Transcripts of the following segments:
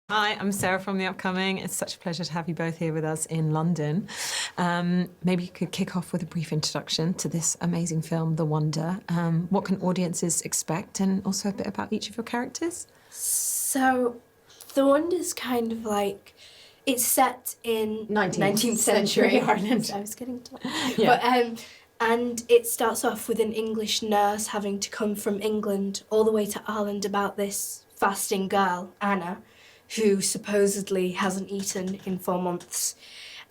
Hi, I'm Sarah from The Upcoming. It's such a pleasure to have you both here with us in London. Maybe you could kick off with a brief introduction to this amazing film, The Wonder. What can audiences expect, and also a bit about each of your characters? So, The Wonder's kind of like, it's set in 19th century Ireland. I was getting to Yeah. and it starts off with an English nurse having to come from England all the way to Ireland about this fasting girl, Anna, who supposedly hasn't eaten in 4 months.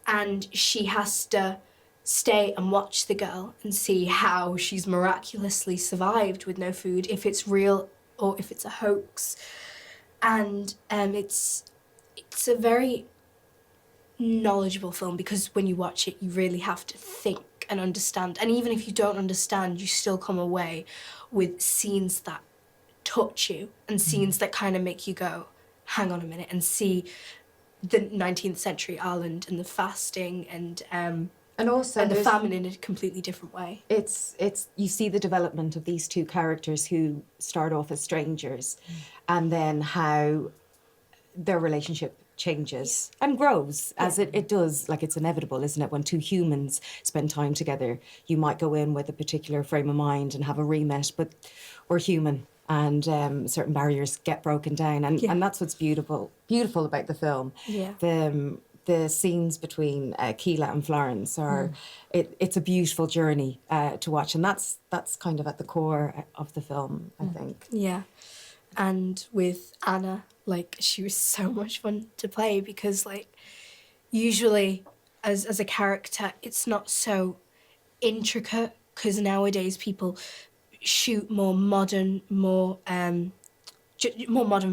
And she has to stay and watch the girl and see how she's miraculously survived with no food, if it's real or if it's a hoax. And it's a very knowledgeable film because when you watch it, you really have to think and understand. And even if you don't understand, you still come away with scenes that touch you and scenes that kind of make you go, hang on a minute, and see the 19th century Ireland and the fasting and also the famine in a completely different way. It's you see the development of these two characters who start off as strangers, and then how their relationship changes and grows as it does. Like, it's inevitable, isn't it? When two humans spend time together, you might go in with a particular frame of mind and have a remet, but we're human, and certain barriers get broken down, and that's what's beautiful about the film. The scenes between Kíla and Florence are it's a beautiful journey to watch, and that's kind of at the core of the film, I think. Yeah. And with Anna, like, she was so much fun to play because, like, usually as a character, it's not so intricate because nowadays people shoot more modern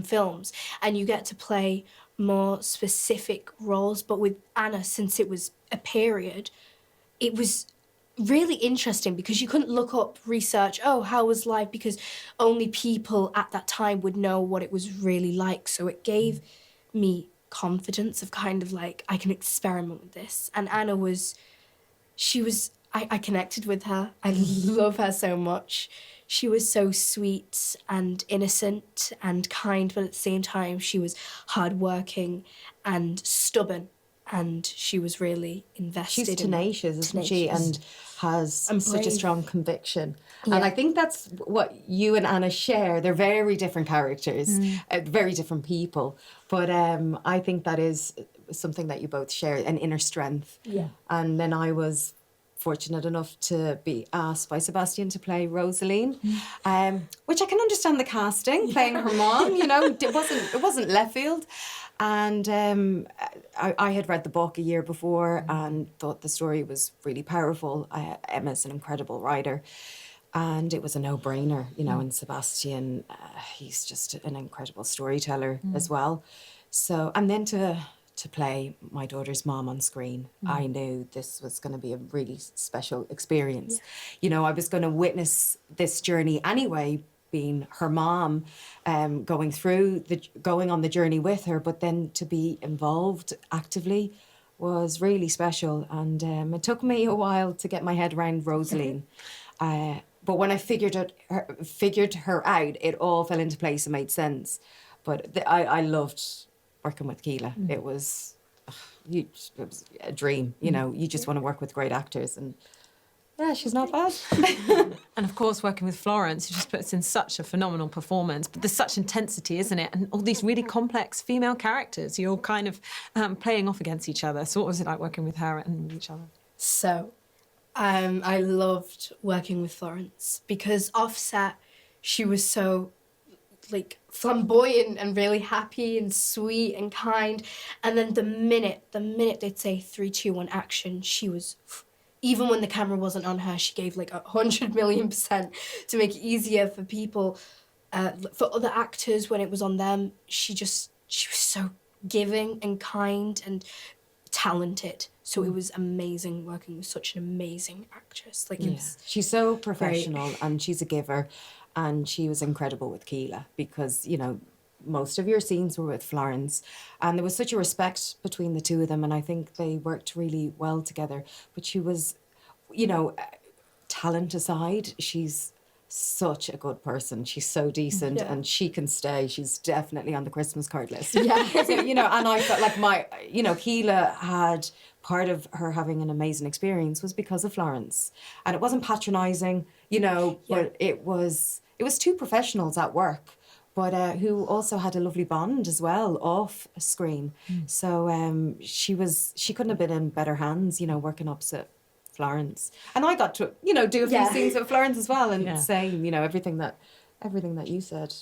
films, and you get to play more specific roles. But with Anna, since it was a period, it was really interesting because you couldn't look up research, how was life, because only people at that time would know what it was really like. So it gave me confidence of kind of like, I can experiment with this. And Anna I connected with her. I love her so much. She was so sweet and innocent and kind, but at the same time, she was hardworking and stubborn. And she was really invested. She's tenacious, isn't she? And has such a strong conviction. Yeah. And I think that's what you and Anna share. They're very different characters, very different people. But I think that is something that you both share, an inner strength. Yeah. And then I was fortunate enough to be asked by Sebastián to play Rosaline, which I can understand the casting, playing her mom, it wasn't left field. And I had read the book a year before and thought the story was really powerful. Emma's an incredible writer, and it was a no-brainer, and Sebastián, he's just an incredible storyteller as well. So, and then to play my daughter's mom on screen, I knew this was going to be a really special experience. I was going to witness this journey anyway, being her mom, going on the journey with her, but then to be involved actively was really special. And it took me a while to get my head around Rosaline. But when I figured her out, it all fell into place and made sense. But I loved working with Kíla. It was a dream. You just want to work with great actors, and yeah, she's not bad. And of course, working with Florence, who just puts in such a phenomenal performance. But there's such intensity, isn't it? And all these really complex female characters, you're kind of playing off against each other. So what was it like working with her and with each other? So, I loved working with Florence because offset, she was so like flamboyant and really happy and sweet and kind. And then the minute they'd say 3, 2, 1 action, she was, even when the camera wasn't on her, she gave like 100,000,000% to make it easier for people, for other actors when it was on them. She was so giving and kind and talented. So it was amazing working with such an amazing actress. She's so professional and she's a giver. And she was incredible with Kíla because, most of your scenes were with Florence, and there was such a respect between the two of them, and I think they worked really well together. But she was, talent aside, she's such a good person. She's so decent, and she can stay. She's definitely on the Christmas card list. Yeah. So, you know, and I felt like Kíla had, part of her having an amazing experience was because of Florence. And it wasn't patronising, you know, but it was two professionals at work, but who also had a lovely bond as well off screen. So she couldn't have been in better hands, you know, working opposite Florence. And I got to, you know, do a few scenes with Florence as well, and saying, you know, everything that you said.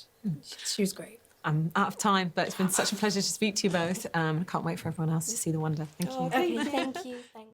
She was great. I'm out of time, but it's been such a pleasure to speak to you both. Can't wait for everyone else to see The Wonder. Thank you. Okay, thank you. Thank